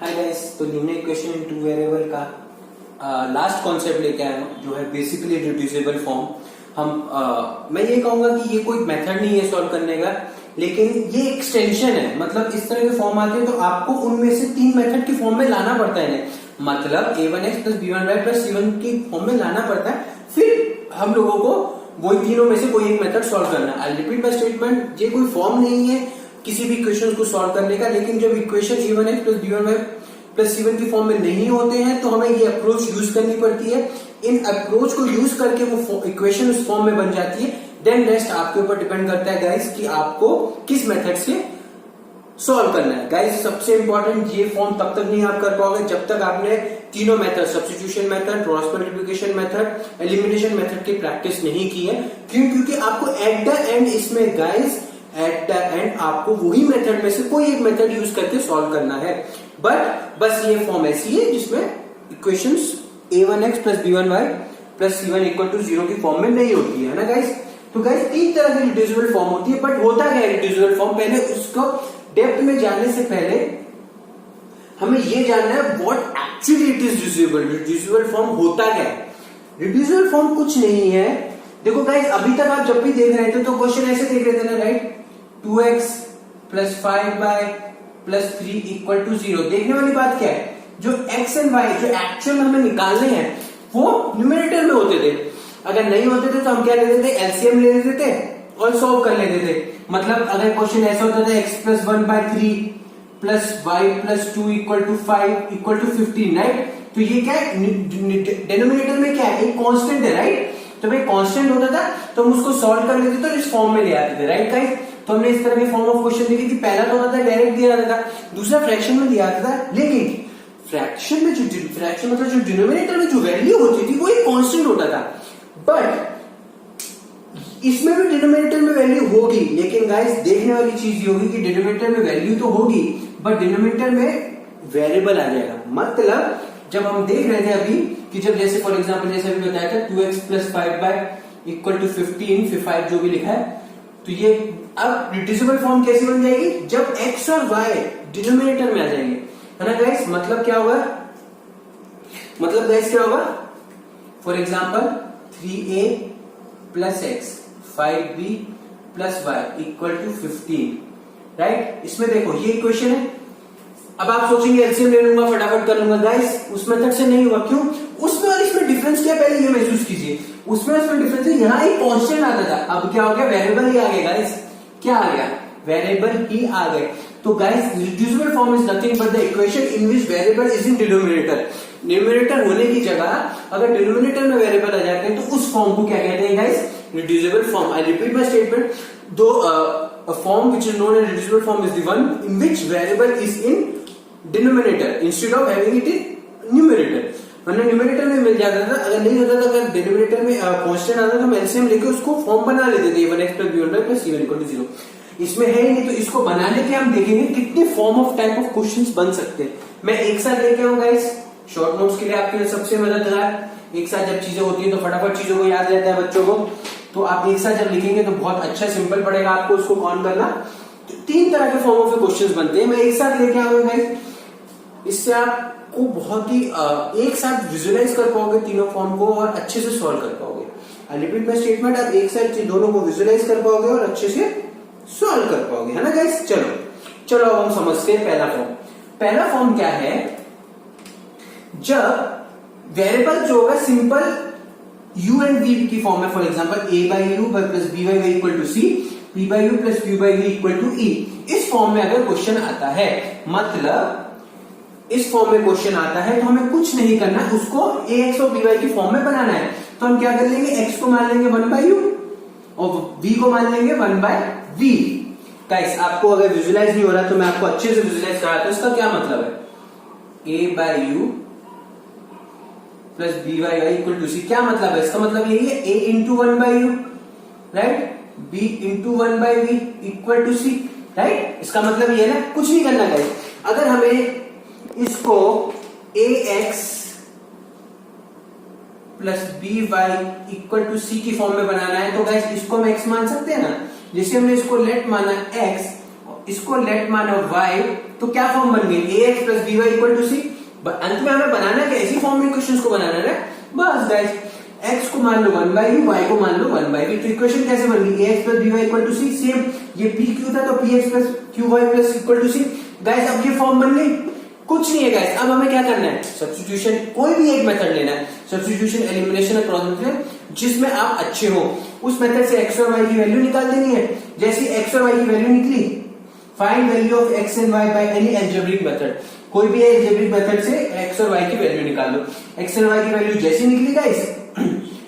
Hi guys, तो linear equation in two variable का last concept लेके आया हूं जो है बेसिकली रिड्यूसिबल फॉर्म। मैं ये कहूंगा कि ये कोई मेथड नहीं है सॉल्व करने का, लेकिन ये एक्सटेंशन है। मतलब इस तरह के फॉर्म आते हैं तो आपको उनमें से तीन मेथड की फॉर्म में लाना पड़ता है। मतलब a1x plus b1y plus c1 की फॉर्म में लाना पड़ता है, फिर हम लोगों को वही तीनों में से कोई एक मेथड सॉल्व करना है। आई रिपीट माय स्टेटमेंट, ये कोई फॉर्म नहीं है किसी भी इक्वेशन को सॉल्व करने का, लेकिन जब equation a1x plus b1y plus c1 की फॉर्म में नहीं होते हैं तो हमें ये अप्रोच यूज करनी पड़ती है। इन अप्रोच को यूज करके वो इक्वेशन उस फॉर्म में बन जाती है। देन रेस्ट आपके ऊपर डिपेंड करता है गाइस कि आपको किस मेथड से सॉल्व करना है। गाइस सबसे इंपॉर्टेंट, ये फॉर्म तब तक नहीं आप कर पाओगे जब तक आपने तीनों method, substitution method, cross multiplication method, elimination method की प्रैक्टिस नहीं की है। क्यों? क्योंकि आपको एट द एंड इसमें गाइस एट द एंड आपको वही मेथड में से कोई एक मेथड यूज करके सॉल्व करना है। बट बस ये फॉर्म ऐसी है जिसमें equations a1x plus b1y plus c1 equal to 0 की फॉर्म में नहीं होती है ना गाइस। तो गाइस तीन तरह की रिड्यूसिबल फॉर्म होती है, बट होता क्या है रिड्यूसिबल फॉर्म? पहले उसको डेप्थ में जाने से पहले हमें ये जानना है what actually it is reducible. Reducible form होता क्या है? रिड्यूसिबल फॉर्म कुछ नहीं है। देखो गाइस, अभी तक आप जब भी देख रहे थे तो क्वेश्चन ऐसे देख रहे थे ना, right? 2x plus 5y plus 3 equal to 0। देखने वाली बात क्या है, जो x एंड y जो एक्चुअल में हमें निकालने हैं वो न्यूमरेटर में होते थे। अगर नहीं होते थे तो हम क्या लेते थे, एलसीएम ले लेते थे और सॉल्व कर लेते थे। मतलब अगर क्वेश्चन ऐसा होता था x plus 1/3 plus y plus 2 equal to 5 equal to 15, right? तो ये क्या है, डिनोमिनेटर में क्या है, एक कांस्टेंट है, राइट? जब एक कांस्टेंट होता था तो हम उसको सॉल्व कर लेते थे तो इस फॉर्म में ले आते थे, राइट गाइस? तो हमने इस तरह के फॉर्म ऑफ क्वेश्चन देखे कि पहला तो होता था डायरेक्ट दिया जाता था, दूसरा फ्रैक्शन में दिया जाता था। लेकिन फ्रैक्शन में फ्रैक्शन मतलब जो डिनोमिनेटर में जो वैल्यू होती थी वो एक कांस्टेंट होता था। बट इसमें भी डिनोमिनेटर में वैल्यू होगी, लेकिन गाइस देखने वाली चीज ये होगी कि डिनोमिनेटर में वैल्यू तो होगी बट डिनोमिनेटर में वेरिएबल आ जाएगा। मतलब जब हम देख रहे थे अभी कि जब जैसे फॉर एग्जांपल जैसे अभी बताया था 2x plus 5y equal to 15, फिर 5 जो भी लिखा है, तो ये अब रिड्यूसिबल फॉर्म कैसे बन जाएगी? जब x और y डिनोमिनेटर में आ जाएंगे, है ना गाइस? मतलब क्या होगा, मतलब गाइस क्या होगा, for example 3a plus x 5b plus y equal to 15, right? इसमें देखो ये इक्वेशन है। अब आप सोचेंगे एलसीएम ले लूंगा फटाफट कर लूंगा, गाइस उस मेथड से नहीं होगा। क्यों? उसमें और इसमें डिफरेंस क्या, पहले ये महसूस कीजिए। उसमें इसमें डिफरेंस है, यहाँ एक कांस्टेंट आता था, अब क्या हो गया, वेरिएबल ही आ गया गाइस। क्या आ गया? वेरिएबल ही आ गए। तो guys reducible form is nothing but the equation in which variable is in denominator. Numerator होने की जगह अगर डिनोमिनेटर में वेरिएबल आ जाते हैं तो उस फॉर्म को क्या कहते हैं guys? Reducible form. I repeat my statement, दो a form which is known as reducible form is the one in which variable is in denominator instead of having it in numerator। वरना numerator में मिल जाता था, अगर नहीं होता था, अगर डिनोमिनेटर में कांस्टेंट आता था तो एलसीएम लेके उसको फॉर्म बना लेते थे, a1x plus b1y plus c1 equal to 0। इसमें है ही नहीं, तो इसको बनाने के हम देखेंगे कितने form of type of questions बन सकते हैं। मैं एक साथ लेके आऊं गाइस, शॉर्ट नोट्स के लिए आपके लिए सबसे मददगार। एक साथ जब चीजें होती है तो फटाफट चीजों को याद रहता है बच्चों को, तो आप एक साथ जब लिखेंगे तो बहुत अच्छा सिंपल पड़ेगा आपको उसको कौन करना। तो तीन तरह के फॉर्म ऑफ क्वेश्चंस बनते हैं, मैं एक साथ लेके आऊंगा गाइस। इससे आपको बहुत ही एक साथ विजुअलाइज कर पाओगे तीनों फॉर्म को और अच्छे से सॉल्व कर पाओगे। आई रिपीट माय स्टेटमेंट, आप एक साथ दोनों को विजुअलाइज कर पाओगे और अच्छे से सॉल्व कर पाओगे, है ना गाइस? चलो अब हम समझते हैं पहला फॉर्म। पहला फॉर्म क्या है, जब वेरिएबल जो होगा सिंपल u एंड v की फॉर्म में, for example a by u plus b by v equal to c, p by u plus q by v equal to e। इस फॉर्म में अगर क्वेश्चन आता है, मतलब इस फॉर्म में क्वेश्चन आता है तो हमें कुछ नहीं करना, उसको ax और by की फॉर्म में बनाना है। तो हम क्या कर लेंगे, x को मान लेंगे 1 by u और v को मान लेंगे 1 by v। गाइस आपको अगर विजुअलाइज नहीं हो रहा तो मैं आपको अच्छे से विजुअलाइज कराता हूं। इसका क्या मतलब है, a by u plus b by y equal to c. क्या मतलब है इसका? मतलब यही है a into 1 by u, right? b into 1 by v equal to c, right? इसका मतलब ये है ना, कुछ नहीं करना गाइस। अगर हमें इसको ax plus B y equal to c की फॉर्म में बनाना है तो गाइस इसको हम x मान सकते हैं ना। जैसे हमने इसको लेट माना x, इसको लेट माना y तो क्या फॉर्म बन गई, a x plus B y equal to c. अंत में हमें बनाना क्या, इसी फॉर्म में इक्वेशंस को बनाना है बस गाइस। एक्स को मान लो 1/v, वाई को मान लो 1/v, तो इक्वेशन कैसे बन गई, a x plus B y equal to c. Same ये पी क्यू था तो p x plus q y plus equal to c. Guys अब ये फॉर्म बन गई, कुछ नहीं है गाइस। अब हमें क्या करना है, सब्स्टिट्यूशन, कोई भी एक मेथड लेना है, सब्स्टिट्यूशन, एलिमिनेशन और क्रॉस मल्टीप्लिकेशन, जिसमें आप अच्छे हो। उस मेथड से एक्स और वाई की वैल्यू निकाल देनी है। जैसे एक्स और वाई की वैल्यू निकली, find value of X and Y by any algebraic method. कोई भी अलजेब्रिक मेथड से एक्स और वाई की वैल्यू निकाल लो। एक्स एंड वाई की वैल्यू जैसी निकली गाइस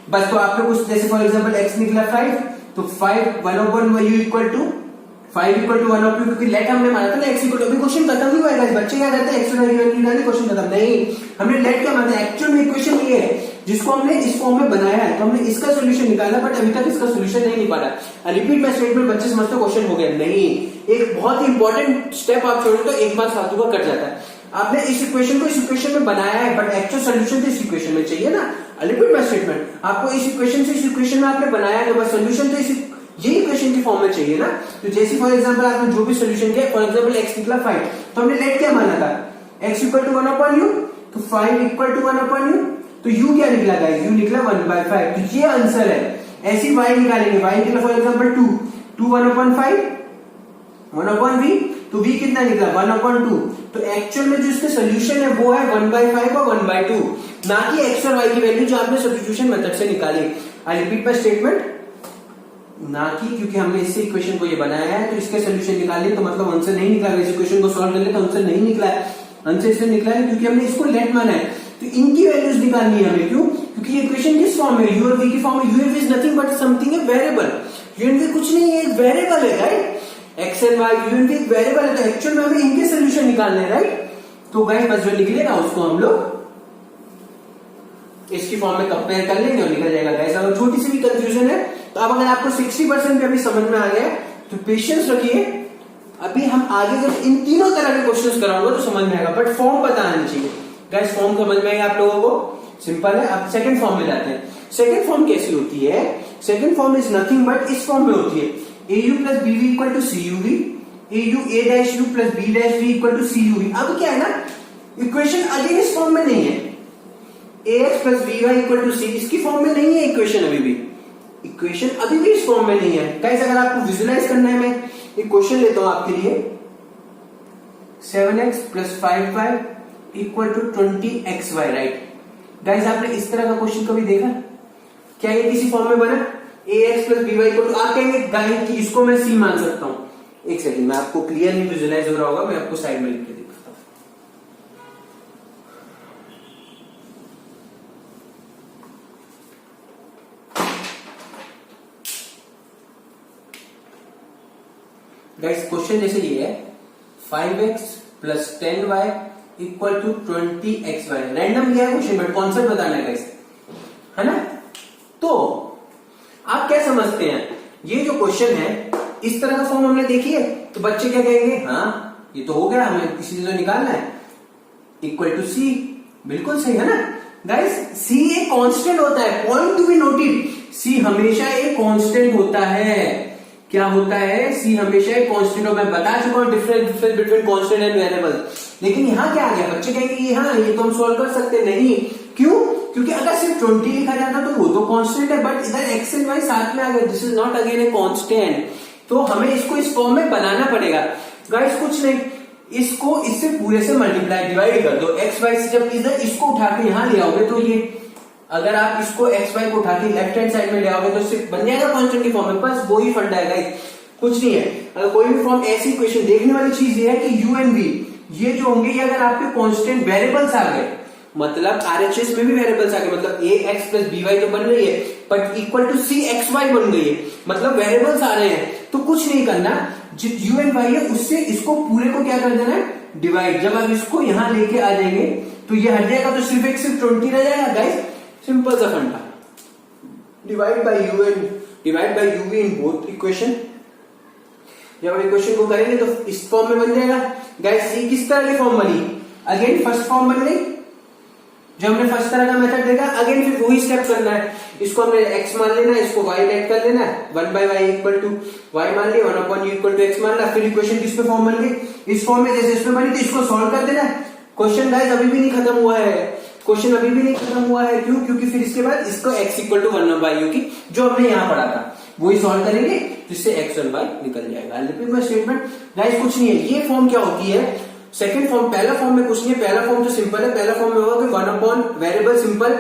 बस, तो आपको कुछ, जैसे फॉर एग्जांपल एक्स निकला 5, तो 5 1/1 U equal to 5 equal to 1 of U, क्योंकि लेट हमने माना था ना एक्स इक्वल टू। अभी क्वेश्चन खत्म नहीं हुआ है, बच्चे क्या करते हैं एक्स और वाई की वैल्यू निकालने, क्वेश्चन खत्म नहीं। हमने लेट क्या माना, एक्चुअल में इक्वेशन ये है जिसको हमने इस फॉर्म में बनाया है, तो हमने इसका सोल्यूशन निकाला, बट अभी तक इसका सोल्यूशन नहीं निकाला। रिपीट माय स्टेटमेंट, बच्चे समझते क्वेश्चन हो गया नहीं। एक बहुत ही इंपॉर्टेंट स्टेप आप छोड़ो तो एक बार फालतू का कट जाता है। आपने इस इक्वेशन को इस इक्वेशन में बनाया है, बट एक्चुअल सोल्यूशन तो इस इक्वेशन में चाहिए ना। रिपीट माय स्टेटमेंट, आपको इस इक्वेशन से इस इक्वेशन में आपने बनाया है, बस सोल्यूशन तो इस ये इक्वेशन की फॉर्म में चाहिए ना। तो जैसे फॉर एग्जांपल आपने जो भी सोल्यूशन किया, फॉर एग्जांपल एक्स निकला 5, तो हमने लेट क्या माना था, एक्स इक्वल टू 1/u, तो 5 इक्वल टू 1/u, तो u क्या निकला गाइस, u निकला 1/5, तो ये आंसर है। ऐसी y निकालेंगे, y निकला फॉर एग्जांपल 2 1/5 1/v, तो v कितना निकला 1/2, तो एक्चुअल में जो इसका सोल्यूशन है वो है 1/5 और 1/2, ना कि एक्स और वाई की वैल्यू जो आपने सब्स्टिट्यूशन मेथड से निकाली। आई रिपीट माय स्टेटमेंट, ना कि क्योंकि हमने इससे इक्वेशन को ये बनाया है तो इसके सोल्यूशन निकाल लिए तो मतलब आंसर नहीं निकला। इस इक्वेशन को सॉल्व कर ले तो आंसर नहीं निकला है, आंसर इसलिए निकला है क्योंकि हमने इसको लेट माना है। तो इनकी वैल्यूज निकालनी है हमें, क्यों, क्योंकि ये इक्वेशन किस फॉर्म में, यू और वी की फॉर्म में। U is nothing but something, a variable. U and V कुछ नहीं है, एक वेरिएबल है right. X and Y, U and V एक वेरिएबल है, तो एक्चुअल में हमें इनके सोल्यूशन निकालने हैं राइट। तो गाइस बस जो निकलेगा उसको हम लोग इसकी फॉर्म में कंपेयर कर लेंगे और निकल जाएगा गाइस। अगर छोटी सी भी कंफ्यूजन है तो अब अगर आपको 60% भी अभी समझ में आ गया है तो पेशेंस रखिए। अभी हम आगे जब इन तीनों तरह के क्वेश्चंस कराऊंगा तो समझ में आएगा, बट फॉर्म पता आना चाहिए गाइस। फॉर्म समझ में आएगा आप लोगों को, सिंपल है। अब सेकंड फॉर्म में जाते हैं। सेकंड फॉर्म कैसी होती है, second form is nothing but इस फॉर्म में होती है, au plus bv equal to cuv, au a dash u plus b dash v equal to cuv। अब क्या है ना, इक्वेशन अगेन इस फॉर्म में नहीं है, ax plus by equal to c, इसकी फॉर्म में नहीं है इक्वेशन। अभी भी इक्वेशन अभी भी इस फॉर्म में नहीं है गाइस। अगर आपको विजुलाइज करना है, मैं एक क्वेश्चन लेता हूं आपके लिए, 7x plus 5y equal to 20xy right. Guys आपने इस तरह का क्वेश्चन कभी देखा, क्या ये किसी फॉर्म में बना, ax plus by equal to, आप कहेंगे गाइस कि इसको मैं c मान सकता हूं। एक सेकंड, मैं आपको क्लियरली विजुलाइज हो रहा होगा, मैं आपको साइड में लिख के दिखाता हूं। गाइस क्वेश्चन जैसे ये है, 5x plus 10y equal to 20xy। Random लिया है क्वेश्चन, बट कॉन्सेप्ट बताना है गाइस, है ना। तो आप क्या समझते हैं, ये जो क्वेश्चन है इस तरह का फॉर्म हमने देखी है तो बच्चे क्या कहेंगे, हाँ ये तो हो गया, हमें किसी से तो निकालना है, इक्वल टू सी। बिल्कुल सही है ना गाइस। सी एक कांस्टेंट होता है, पॉइंट टू बी नोटेड, सी हमेशा एक कांस्टेंट होता है। क्या होता है, सी हमेशा एक कांस्टेंट हो। मैं बता चुका हूं difference between constant and variable. लेकिन यहां क्या आ गया, बच्चे कहेंगे ये हाँ ये तो हम सॉल्व कर सकते नहीं, क्यों, क्योंकि अगर सिर्फ 20 लिखा जाता तो वो तो कांस्टेंट है, बट इधर एक्स एंड वाई साथ में आ गया, this is not again a constant. तो हमें इसको इस फॉर्म में बनाना पड़ेगा गाइस। कुछ नहीं, इसको इससे पूरे से मल्टीप्लाई डिवाइड कर दो। एक्स वाई से जब इधर इसको उठा के यहां ले आओगे तो ये, अगर आप इसको एक्स वाई को उठा के लेफ्ट हैंड साइड में ले आओगे तो सिर्फ बन जाएगा कांस्टेंट की फॉर्म में। बस वो ही फंडा है गाइस, कुछ नहीं है। अगर कोई भी फॉर्म ऐसी इक्वेशन, देखने वाली चीज ये है कि यू एंड वी ये जो होंगे, ये अगर आपके कांस्टेंट वेरिएबल्स आ गए, मतलब आरएचएस में भी वेरिएबल्स आ गए, मतलब A x plus B Y तो बन रही है, but equal to C X Y बन गई है, मतलब वेरिएबल्स आ रहे हैं। तो कुछ नहीं करना, जो यू एंड वाई है उससे इसको पूरे को क्या कर देना है, डिवाइड। जब आप इसको यहां लेके आ जाएंगे तो ये हट जाएगा, तो सिर्फ एक सिर्फ 20 रह जाएगा गाइस। सिंपल सा फंडा, divide by U and divide by U V in both equation. जब इक्वेशन को करेंगे तो इस फॉर्म में बन जाएगा गाइस। ये किस तरह की फॉर्म बनी, अगेन फर्स्ट फॉर्म बन गई, जो हमने फर्स्ट तरह का मेथड देखा, अगेन फिर वही स्टेप करना है। इसको हमने x मान लेना है, इसको y लेट कर लेना है, 1/y इक्वल टू y मान लिया, 1/u इक्वल टू x मान लिया। फिर इक्वेशन किस पे फॉर्म बन गई, इस फॉर्म में जैसे इसमें बनी थी, इसको सॉल्व कर देना है। क्वेश्चन गाइस अभी भी नहीं खत्म हुआ है, क्वेश्चन अभी भी नहीं खत्म हुआ है। क्यों? क्योंकि फिर इसके बाद इसको x इक्वल टू 1/u की जो हमने यहाँ पढ़ा था वही सॉल्व करेंगे, जिससे x और y निकल जाएगा। रिपीट माय स्टेटमेंट गाइस, कुछ नहीं है। ये फॉर्म क्या होती है, सेकंड फॉर्म। पहला फॉर्म में कुछ नहीं है, पहला फॉर्म तो सिंपल है। पहला फॉर्म में होगा कि 1 अपॉन वेरिएबल सिंपल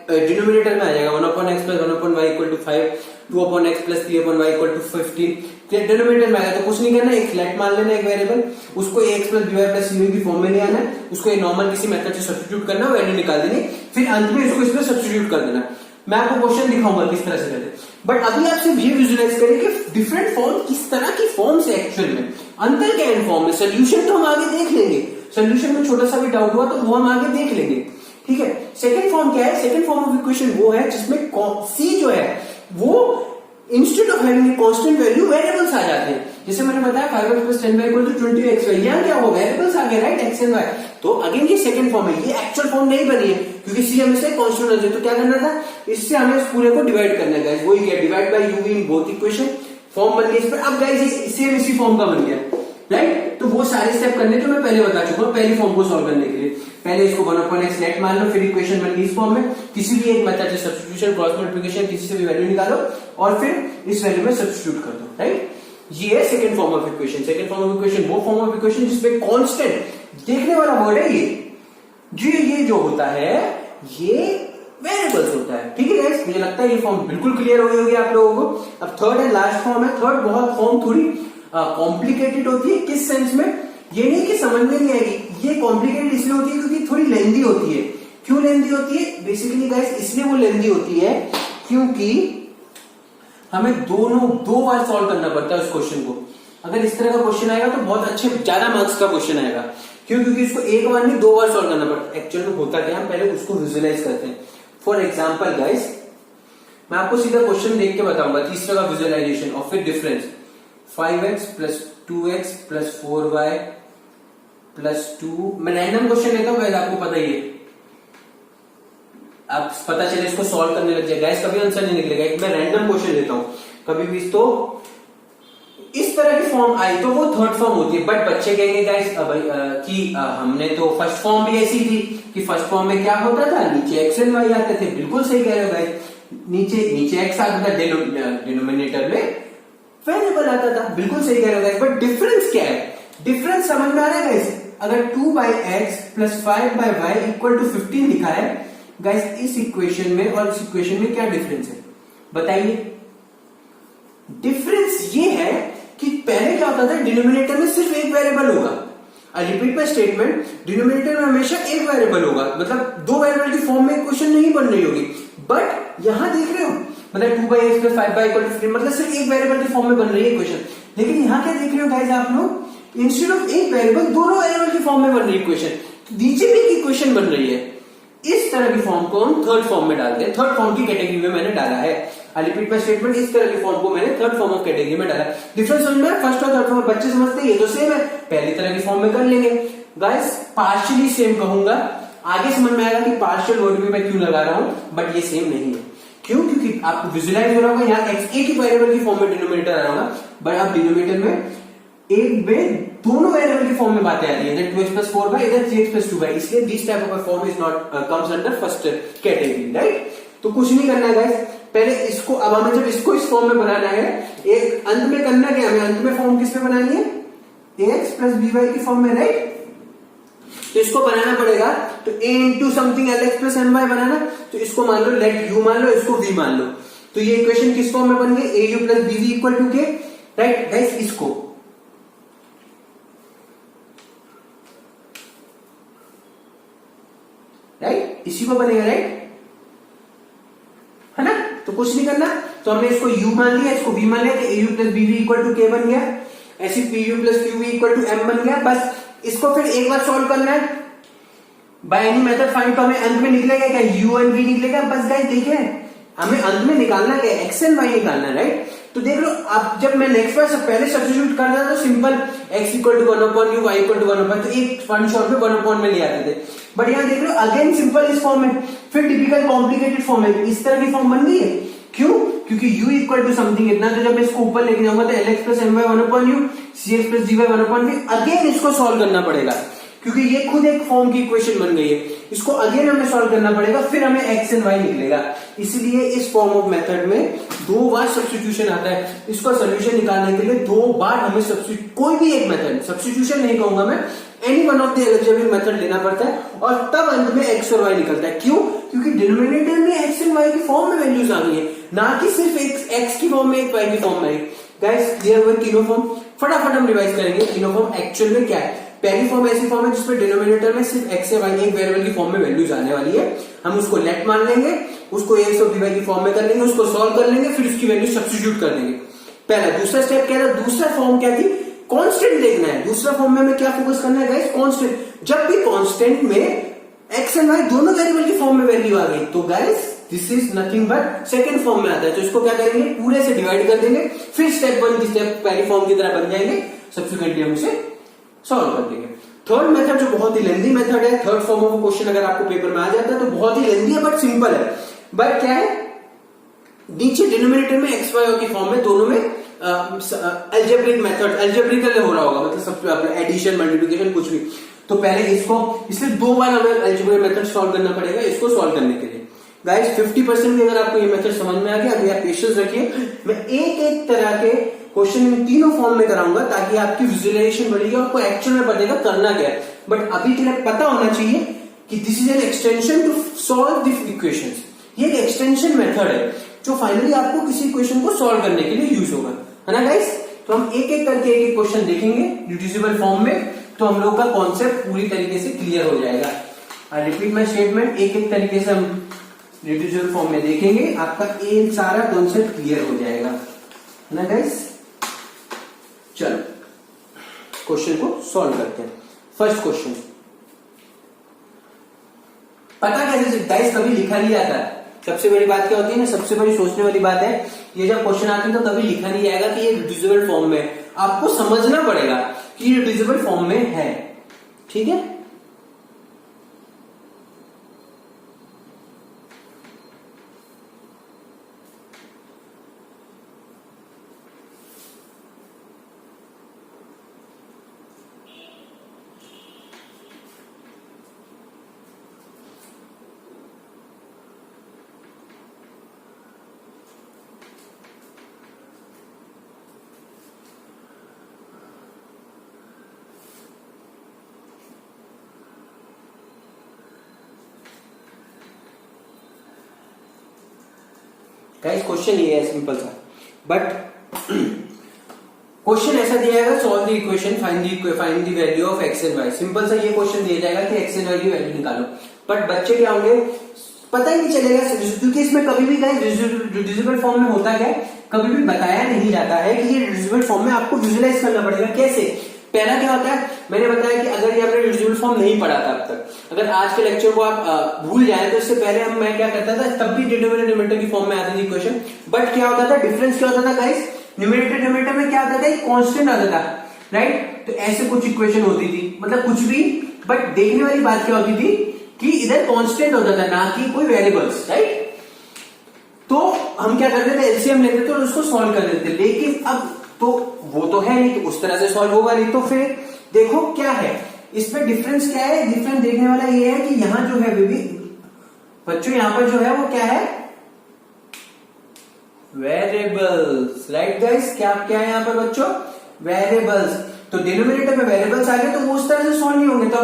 डिनोमिनेटर में आ जाएगा, 1 upon x plus 1 upon y equal to 5, 2 upon x plus 3 upon y equal to 15 denominator में आएगा। तो कुछ नहीं करना, एक फ्लैट मान लेना, एक वेरिएबल, उसको ax plus by plus c की फॉर्म में ले आना है, उसको एक नॉर्मल किसी मेथड से सब्स्टिट्यूट करना, वैल्यू निकाल देनी, फिर अंत में इसको इसमें सब्स्टिट्यूट कर देना। मैं आपको क्वेश्चन दिखाऊंगा किस तरह से करते, बट अभी आप सिर्फ ये विजुअलाइज करें कि डिफरेंट फॉर्म किस तरह की फॉर्म से एक्चुअल में अंतर क्या है इन फॉर्म में। सोल्यूशन तो हम आगे देख लेंगे, सोल्यूशन में छोटा सा भी डाउट हुआ तो वो हम आगे देख लेंगे, ठीक है। सेकंड फॉर्म क्या है, सेकंड फॉर्म ऑफ इक्वेशन वो है जिसमें c जो है वो instead of having constant value variables आ जाते हैं। जैसे मैंने बताया 5x plus 10y equal to 20x, यहाँ क्या होगा, वेरिएबल्स आ गए, राइट, x एंड y। तो अगेन ये सेकंड फॉर्म है, ये एक्चुअल फॉर्म नहीं बनी है क्योंकि c हमेशा कांस्टेंट रहता है। तो क्या करना था, इससे हमें इस पूरे को डिवाइड करना है गाइस, वही क्या, divide by u in both equation, form बन गया इस पर। अब गाइस ये सेम इसी फॉर्म का बन गया, राइट। तो वो सारे स्टेप करने जो मैं पहले बता चुका हूँ पहली फॉर्म को सॉल्व करने के लिए। पहले इसको 1 अपॉन x नेट मान लो, फिर इक्वेशन बन गई इस फॉर्म में। किसी भी एक मेथड से सब्स्टिट्यूशन, क्रॉस मल्टीप्लिकेशन, किसी से भी वैल्यू निकालो और फिर इस वैल्यू में सब्स्टिट्यूट कर दो, राइट। ये है second form of equation. Second form of equation वो फॉर्म ऑफ इक्वेशन जिसमें कांस्टेंट, देखने वाला वर्ड है ये जो होता है ये वेरिएबल्स होता है, ठीक है गाइस। मुझे लगता है ये फॉर्म बिल्कुल क्लियर हो गई होगी आप लोगों को। अब थर्ड एंड लास्ट फॉर्म है। थर्ड बहुत फॉर्म थोड़ी कॉम्प्लिकेटेड होती है। किस सेंस में, ये नहीं कि समझ में नहीं आएगी, ये कॉम्प्लिकेटेड इसलिए होती है क्योंकि थोड़ी लेंदी होती है। क्यों लेंदी होती है बेसिकली गाइस, इसलिए वो लेंदी होती है क्योंकि हमें दो बार सॉल्व करना पड़ता है उस क्वेश्चन को। अगर इस तरह का क्वेश्चन आएगा तो बहुत अच्छे ज्यादा मार्क्स का क्वेश्चन आएगा। क्यों? क्योंकि इसको एक बार नहीं 2 बार सॉल्व करना पड़ता है। एक्चुअल में होता क्या, हम पहले उसको विजुअलाइज करते हैं। फॉर एग्जाम्पल गाइस, मैं आपको सीधा क्वेश्चन देख के बताऊंगा, तीसरा का विजुअलाइजेशन और फिर difference. 5x plus 2x plus 4y plus 2, मैं रैंडम क्वेश्चन लेता हूँ गाइस, आपको पता ही है, आप पता चले इसको सॉल्व करने लग जाए गाइस, कभी आंसर नहीं निकलेगा। मैं रैंडम क्वेश्चन लेता हूँ कभी भी। तो इस तरह की फॉर्म आई तो वो थर्ड फॉर्म होती है। बट बच्चे कहेंगे गाइस कि हमने तो फर्स्ट फॉर्म भी ऐसी थी कि फर्स्ट फॉर्म में क्या होता था, नीचे एक्स एंड वाई आते थे। बिल्कुल सही कह रहे हो गाइस, नीचे एक्स आता था, डिनोमिनेटर में वेरिएबल आता था। बिल्कुल सही कह रहे हो गाइस। बट डिफरेंस क्या है, डिफरेंस समझ में आ रहा है गाइस। अगर 2/x plus 5/y equal to 15 लिखा है गाइस, इस इक्वेशन में और इस इक्वेशन में क्या डिफरेंस है बताइए। डिफरेंस ये है कि पहले क्या होता था, डिनोमिनेटर में सिर्फ एक वेरिएबल होगा। I repeat my statement, denominator में हमेशा एक वेरिएबल होगा, मतलब 2 वेरिएबल की फॉर्म में इक्वेशन नहीं बन रही होगी। बट यहां देख रहे हो, मतलब 2/x plus 5y equal to 15, मतलब सिर्फ एक वेरिएबल की फॉर्म में बन रही है इक्वेशन। लेकिन यहां क्या देख रहे हो गाइस आप लोग, इंस्टेड ऑफ एक वेरिएबल दोनों वेरिएबल की फॉर्म में बन रही है इक्वेशन। नीचे भी एक इक्वेशन बन रही है। इस तरह की फॉर्म को हम थर्ड फॉर्म में डालते हैं। थर्ड फॉर्म की कैटेगरी में मैंने डाला है। आई रिपीट माय स्टेटमेंट, इस तरह की फॉर्म को मैंने थर्ड फॉर्म ऑफ कैटेगरी में डाला। डिफरेंस समझ में, फर्स्ट और थर्ड फॉर्म बच्चे समझते हैं ये तो सेम है, पहली तरह की फॉर्म में कर लेंगे गाइस। पार्शियली सेम कहूंगा, आगे समझ में आएगा कि पार्शियल वर्ड भी मैं क्यों लगा रहा हूं, बट ये सेम नहीं है। क्यों? क्योंकि आपको विजुअलाइज हो रहा होगा यहाँ x एक ही वेरिएबल की फॉर्म में डिनोमिनेटर आ रहा होगा, बट आप डिनोमिनेटर में एक में दोनों वेरिएबल की फॉर्म में बातें आ रही है, इधर 2x प्लस 4y, इधर 3x प्लस 2y। इसलिए this type of form is not comes under first category, right. तो कुछ नहीं करना है गाइस, पहले इसको, अब हमें जब इसको इस फॉर्म में बनाना है, एक अंत में करना क्या, हमें अंत में फॉर्म किस में बनानी है, ax प्लस by की फॉर्म में, राइट। तो इसको बनाना पड़ेगा, तो a into something lx plus my बनाना। तो इसको मान लो लेट u मान लो, इसको v मान लो। तो ये इक्वेशन किस फॉर्म में बन गई, au plus bv equal to k, right guys. इसको राइट, इसी को बनेगा, राइट, है ना। तो कुछ नहीं करना, तो हमने इसको u मान लिया, इसको v मान लिया, तो au plus bv equal to k बन गया। ऐसे pu plus qv equal to m बन गया। बस इसको फिर एक बार सॉल्व करना है बाय एनी मेथड फाइंड। तो हमें अंत में निकलेगा क्या, u एंड v निकलेगा। बस गाइस देखिए, हमें अंत में निकालना क्या, x एंड y निकालना है, राइट। तो देख लो, अब जब मैं नेक्स्ट बार पहले सब्स्टिट्यूट करता था तो simple x equal to 1/u, y equal to 1/, तो एक वन शॉट में 1/, में ले आते थे। बट यहाँ देख लो अगेन सिंपल इस फॉर्म में, फिर टिपिकल कॉम्प्लिकेटेड फॉर्म में, इस तरह की फॉर्म बन गई है। क्यों? क्योंकि u इक्वल टू समथिंग इतना, तो जब मैं इसको ऊपर लेके जाऊंगा तो lx plus my 1/u, cx plus dy 1/v, again इसको सॉल्व करना पड़ेगा क्योंकि ये खुद एक फॉर्म की इक्वेशन बन गई है। इसको अगेन हमें सॉल्व करना पड़ेगा, फिर हमें x एंड y निकलेगा। इसलिए इस फॉर्म ऑफ मेथड में 2 बार सब्स्टिट्यूशन आता है। इसको सोल्यूशन निकालने के लिए 2 बार हमें कोई भी एक मेथड, सब्स्टिट्यूशन नहीं कहूंगा मैं, any one of the algebraic method लेना पड़ता है और तब अंत में x और y निकलता है। क्यों? क्योंकि डिनोमिनेटर में x एंड y की फॉर्म में वैल्यूज आ गई है, ना कि सिर्फ एक x की फॉर्म में एक y की फॉर्म में। गाइस क्लियर हुआ तीनों फॉर्म? फटाफट हम रिवाइज करेंगे तीनों फॉर्म एक्चुअल में क्या है। पहली फॉर्म ऐसी फॉर्म है जिसमें डिनोमिनेटर में सिर्फ x या y एक वेरिएबल की फॉर्म में वैल्यूज आने वाली है। हम उसको लेट मान लेंगे, उसको ax और by की फॉर्म में कर लेंगे, उसको सॉल्व कर लेंगे, फिर उसकी वैल्यू सब्स्टिट्यूट कर देंगे। पहला। दूसरा स्टेप क्या था? दूसरा फॉर्म क्या थी? कांस्टेंट देखना है। दूसरा फॉर्म में हमें क्या फोकस करना है गाइस? कांस्टेंट। जब भी कांस्टेंट में x एंड y दोनों वेरिएबल की फॉर्म में वैल्यू आ गई तो guys this is nothing but second form में आता है। तो इसको क्या करेंगे? पूरे से डिवाइड कर देंगे, फिर स्टेप 1 की स्टेप पहली फॉर्म की तरह बन जाएंगे, सब्सिक्वेंटली हम उसे सॉल्व कर देंगे। थर्ड मेथड जो बहुत ही लेंथी मेथड है, थर्ड फॉर्म ऑफ क्वेश्चन अगर आपको पेपर में आ जाता है तो बहुत ही लेंथी है बट सिंपल है। बट क्या है? नीचे डिनोमिनेटर में एक्स वाई की फॉर्म में दोनों में अलजेब्रिक मेथड, अलजेब्रिकल हो रहा होगा, मतलब सब एडिशन मल्टीप्लिकेशन कुछ भी। तो पहले इसको, इसलिए 2 बार हमें अलजेब्रिक मेथड सॉल्व करना पड़ेगा इसको सॉल्व करने के लिए। गाइस 50% भी अगर आपको ये मेथड समझ में आ गया, अभी आप पेशेंस रखिए, मैं एक एक तरह के क्वेश्चन में तीनों फॉर्म में कराऊंगा ताकि आपकी विजुअलाइजेशन बढ़ेगी, आपको एक्चुअल में पड़ेगा करना क्या है। बट अभी के लिए पता होना चाहिए कि this is an extension to solve this equations. ये एक एक्सटेंशन मेथड है जो फाइनली आपको किसी इक्वेशन को सॉल्व करने के लिए यूज होगा, है ना गाइस। तो हम एक एक करके एक एक क्वेश्चन देखेंगे रिड्यूसिबल फॉर्म में, तो हम लोग का कॉन्सेप्ट पूरी तरीके से क्लियर हो जाएगा। आई रिपीट माय स्टेटमेंट, एक एक तरीके से हम रिड्यूसिबल फॉर्म में देखेंगे, आपका एक सारा कॉन्सेप्ट क्लियर हो जाएगा, है ना गाइस। चलो क्वेश्चन को सॉल्व करते हैं। फर्स्ट क्वेश्चन, पता कैसे गाइस, कभी लिखा नहीं जाता। सबसे बड़ी बात क्या होती है ना, सबसे बड़ी सोचने वाली बात है, ये जब क्वेश्चन आते हैं तो कभी लिखा नहीं जाएगा कि ये रिड्यूसिबल फॉर्म में, आपको समझना पड़ेगा कि ये रिड्यूसिबल फॉर्म में है, ठीक है। गाइस क्वेश्चन ये है सिंपल सा, बट क्वेश्चन ऐसा दिया जाएगा, solve the equation, find the value of X and Y. Simple सा ये क्वेश्चन दिया जाएगा कि एक्स एंड वाई की वैल्यू निकालो, बट बच्चे क्या होंगे, पता ही नहीं चलेगा, क्योंकि इसमें कभी भी गाइस रिड्यूसिबल फॉर्म में होता क्या है, कभी भी बताया नहीं जाता है कि ये रिड्यूसिबल फॉर्म में आपको विजुअलाइज करना पड़ेगा। कैसे? पहला क्या होता है, मैंने बताया कि अगर ये आपने रिड्यूसिबल फॉर्म नहीं पढ़ा था अब तक, अगर आज के लेक्चर को आप भूल जाए तो इससे पहले मैं क्या करता था, तब भी डिनोमिनेटर की फॉर्म में आती थी इक्वेशन, बट क्या होता था, डिफरेंस क्या होता था गाइस, न्यूमरेटर में क्या आता था, एक कांस्टेंट आता था, राइट। तो ऐसे कुछ इक्वेशन होती थी, मतलब कुछ भी, बट देखने वाली बात क्या होती थी कि इधर कांस्टेंट होता था, ना कि कोई वेरिएबल्स, राइट। तो हम क्या करते थे, एलसीएम लेते थे और उसको सॉल्व कर देते। लेकिन अब तो वो तो है नहीं कि उस तरह से सॉल्व होगा नहीं, तो फिर देखो क्या है इसमें डिफरेंस, क्या है डिफरेंस देखने वाला ये है कि यहां जो है बेबी बच्चों, यहां पर जो है वो क्या है, वेरिएबल्स, राइट गाइस। क्या क्या है यहां पर बच्चों, वेरिएबल्स। तो डिनोमिनेटर में वेरिएबल्स आ गए तो वो उस तरह से सॉल्व नहीं होंगे। तो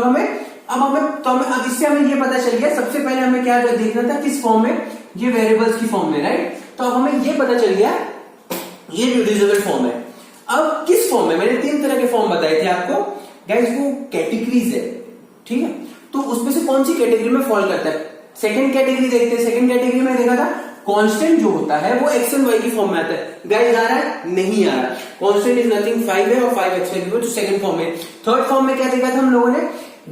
अब इससे हमें ये पता चल गया, सबसे पहले हमें क्या देखना था, किस फॉर्म में, ये वेरिएबल्स की फॉर्म में, राइट। तो अब हमें ये पता चल गया ये रिड्यूसिबल फॉर्म है। अब किस फॉर्म में, मैंने 3 तरह के फॉर्म बताए थे आपको गाइस, वो कैटेगरीज है, ठीक है। तो उसमें से कौन सी कैटेगरी में फॉल करता है, सेकंड कैटेगरी देखते हैं। सेकंड कैटेगरी में देखा था कांस्टेंट जो होता है वो एक्स एंड वाई की फॉर्म में आता है। गाइस आ रहा है, नहीं आ रहा, कांस्टेंट इज नथिंग 5 है और 5 एक्स वाई, तो सेकंड फॉर्म में। थर्ड फॉर्म में क्या देखा था हम लोगों ने,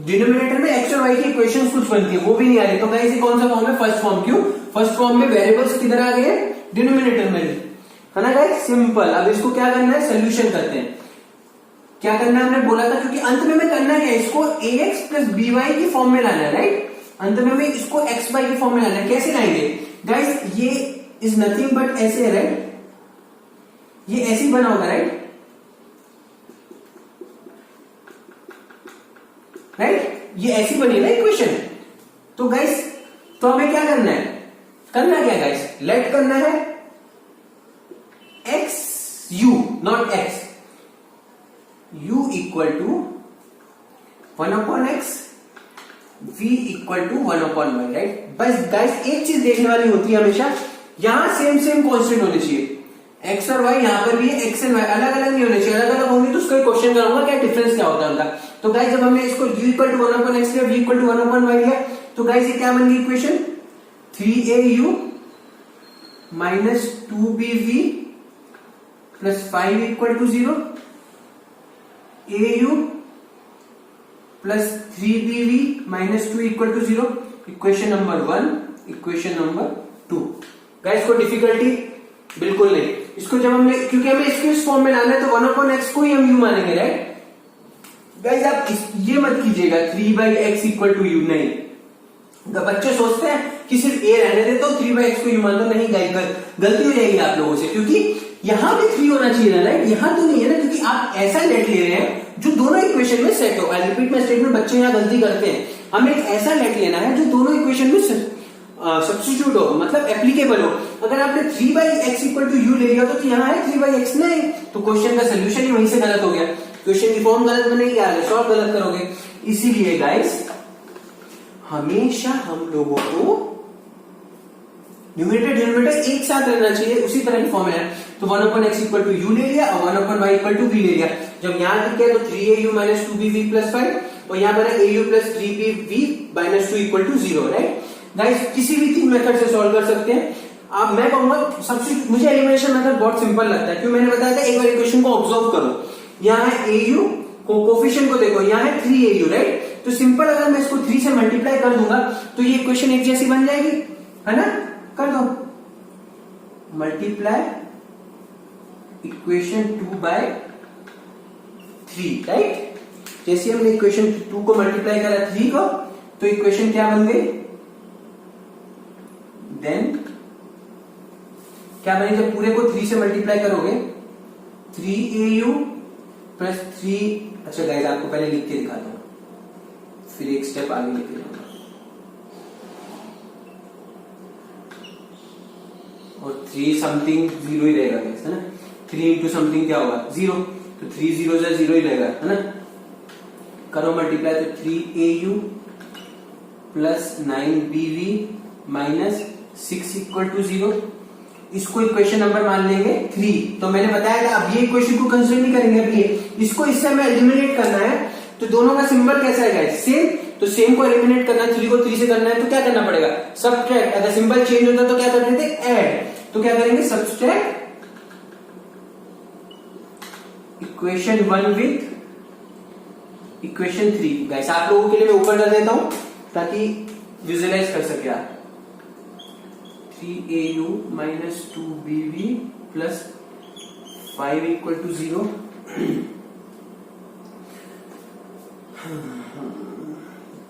डिनोमिनेटर में एक्स और वाई की इक्वेशन कुछ बनती है, वो भी नहीं आ रही। तो गाइस ये कौन सा फॉर्म है, फर्स्ट फॉर्म। क्यों? फर्स्ट फॉर्म में वेरिएबल्स किधर आ गए, डिनोमिनेटर में, है ना गाइस, सिंपल। अब इसको क्या करना है, सोल्यूशन करते हैं। क्या करना है हमने बोला था, क्योंकि अंत में हमें करना है इसको ax प्लस by की फॉर्म में लाना है, राइट। अंत में हमें इसको x by की फॉर्म में लाना है। कैसे लाएंगे गाइस, ये इज नथिंग बट ऐसे है, राइट। ये ऐसे ही बना होगा, राइट, राइट, ये ऐसी बनी ना इक्वेशन। तो गाइस, तो हमें क्या करना है, करना क्या गाइस, लेट करना है x u not x, u equal to 1/x, v equal to 1/y, right. बस गाइस एक चीज देखने वाली होती है हमेशा, यहां सेम सेम कांस्टेंट होने चाहिए, x और y। यहां पर भी x एंड y अलग अलग नहीं होने चाहिए। अलग अलग होंगे तो उसका क्वेश्चन कराऊंगा क्या डिफरेंस क्या होता है उनका। तो गाइस जब हमने इसको u इक्वल टू 1/x लिया, v इक्वल टू 1/y लिया, तो गाइस ये क्या बन गई equation, 3au minus 2bv plus 5 equal to 0, au plus 3bv minus 2 equal to 0। Equation number 1, equation number 2। Guys को डिफिकल्टी बिल्कुल नहीं। इसको जब हमने, क्योंकि हमें इसको इस फॉर्म में लाना है, तो 1/x को ही हम u मानेंगे, राइट। गाइस आप ये मत कीजिएगा 3/x इक्वल टू u, नहीं। बच्चे सोचते हैं कि सिर्फ a रहने दे तो 3/x को u मान दो, नहीं गाइस, गलती हो जाएगी आप लोगों से, क्योंकि यहां भी 3 होना चाहिए ना, राइट। यहां तो नहीं है ना, क्योंकि आप ऐसा लेट ले रहे हैं जो दोनों इक्वेशन में सेट हो। आई रिपीट माय स्टेटमेंट, बच्चे यहां गलती करते हैं। हमें एक ऐसा लेट लेना है जो दोनों इक्वेशन में सब्स्टिट्यूट हो, मतलब एप्लीकेबल हो। अगर आपने 3/x इक्वल टू u ले लिया तो यहाँ है 3/x, नहीं, तो क्वेश्चन का सोल्यूशन ही वहीं से गलत हो गया। क्वेश्चन की फॉर्म गलत बनेगी, आगे सॉल्व गलत करोगे। इसीलिए गाइस हमेशा हम लोगों को न्यूमरेटर डिनोमिनेटर एक साथ रहना चाहिए, उसी तरह की फॉर्मूला है। तो 1/x इक्वल टू u ले लिया और 1/y इक्वल टू v ले लिया। जब यहां लिख गया तो 3au माइनस 2bv प्लस 5, और यहां पर है au plus 3bv minus 2 equal to 0, right. Guys किसी भी 3 मेथड से सॉल्व कर सकते हैं आप। मैं कहूंगा सबसे, मुझे एलिमिनेशन मेथड बहुत सिंपल लगता है, क्यों मैंने बताया था, एक बार इक्वेशन को ऑब्जर्व करो। यहाँ है au, कोफिशिएंट को देखो, यहाँ है 3au, राइट। तो सिंपल, अगर मैं इसको 3 से मल्टीप्लाई कर दूंगा तो ये इक्वेशन एक जैसी बन जाएगी, है ना। कर दो मल्टीप्लाई इक्वेशन 2/3, राइट। जैसे हमने इक्वेशन 2 को मल्टीप्लाई करा 3 को, तो इक्वेशन क्या बन गई, देन क्या बनी, जब पूरे को 3 से मल्टीप्लाई करोगे 3au प्लस 3। अच्छा गाइस आपको पहले लिख के दिखाता हूं, फिर एक स्टेप आगे लेके जाऊंगा। और 3 समथिंग 0 ही रहेगा गाइस, है ना। 3 इंटू समथिंग क्या होगा, 0, तो 3 0 से 0 ही रहेगा, है ना। करो मल्टीप्लाई, तो 3au plus 9bv minus 6 equal to 0। इसको इक्वेशन नंबर मान लेंगे 3। तो मैंने बताया था अब ये इक्वेशन को कंसीडर नहीं करेंगे, अब इसको इससे हमें एलिमिनेट करना है। तो दोनों का सिंबल कैसा है गाइस, सेम। तो सेम को एलिमिनेट करना है, 3 को 3 से करना है, तो क्या करना पड़ेगा, सबट्रैक्ट। अगर सिंबल चेंज होता तो क्या करते थे, ऐड। तो क्या करेंगे, subtract equation 1 with equation 3। Guys आप लोगों के लिए मैं ऊपर कर देता हूं ताकि विजुअलाइज कर सके आप। 3au minus 2bv plus 5 equal to 0।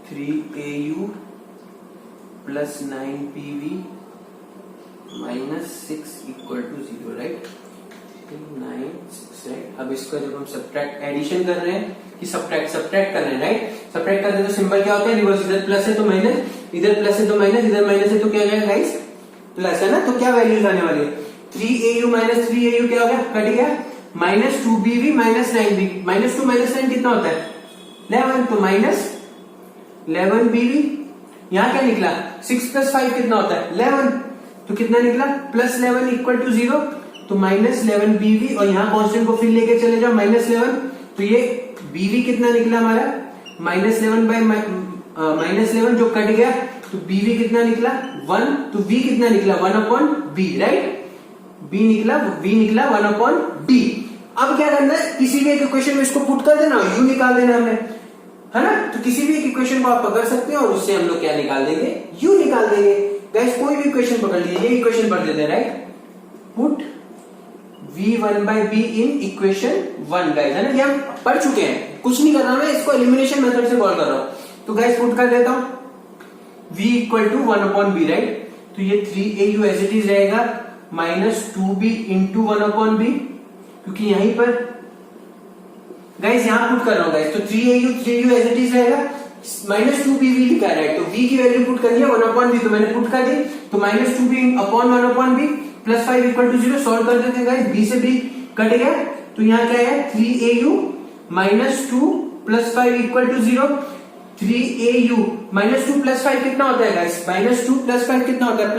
3au plus 9bv minus 6 equal to 0, right. 9 6, right. अब इसका जब हम सब्ट्रैक्ट, एडिशन कर रहे हैं कि सब्ट्रैक्ट कर रहे हैं, राइट। सब्ट्रैक्ट करते हैं तो सिंबल क्या होता है, रिवर्स। इधर प्लस है तो माइनस, इधर प्लस है तो माइनस, इधर माइनस है तो क्या जाएगा गाइस, प्लस, है ना। तो क्या वैल्यूज आने वाली है, 3au माइनस 3au क्या हो गया, कट गया, minus 2bv minus 9bv। Minus 2 minus 9 कितना होता है, 11, तो माइनस 11bv। यहां क्या निकला, 6 प्लस 5 कितना होता है, 11, तो कितना निकला, प्लस 11 इक्वल टू 0, तो माइनस 11bv। और यहां कांस्टेंट को फिर लेके चले जाओ, माइनस 11, तो ये bv कितना निकला हमारा, माइनस 11 बाय माइनस 11 जो कट गया, तो bv कितना निकला 1, तो v कितना निकला 1/b, राइट। v निकला 1/b। अब क्या करना है, किसी भी एक इक्वेशन में इसको पुट कर देना, u निकाल देना हमें, है ना। तो किसी भी एक इक्वेशन को आप पकड़ सकते हैं और उससे हम लोग क्या निकाल देंगे, u निकाल देंगे। गाइस कोई भी इक्वेशन पकड़ लीजिए, ये इक्वेशन पढ़ देते हैं, right. Put v1/b in equation 1 guys, है ना, ये हम पढ़ चुके हैं, कुछ नहीं कर रहा मैं, इसको एलिमिनेशन मेथड से कॉल कर रहा हूं। तो गाइस पुट कर देता हूं v equal to 1/b, right. तो ये 3au एज इट इज रहेगा -2b इंटू 1/b, क्योंकि यहीं पर गाइस यहां पुट कर रहा हूं गाइस, तो 3au एज इट इज रहेगा, -2b v लिखा है, राइट। तो v की वैल्यू पुट कर दिया 1/b, तो मैंने पुट कर दी, तो -2b upon 1/b plus 5 equal to 0। Solve कर देते हैं गाइस, b से b कट गया, तो यहाँ क्या है 3au -2 plus 5 equal to 0। 3au -2 plus 5 कितना होता है गाइस, -2 प्लस 5 कितना होता है,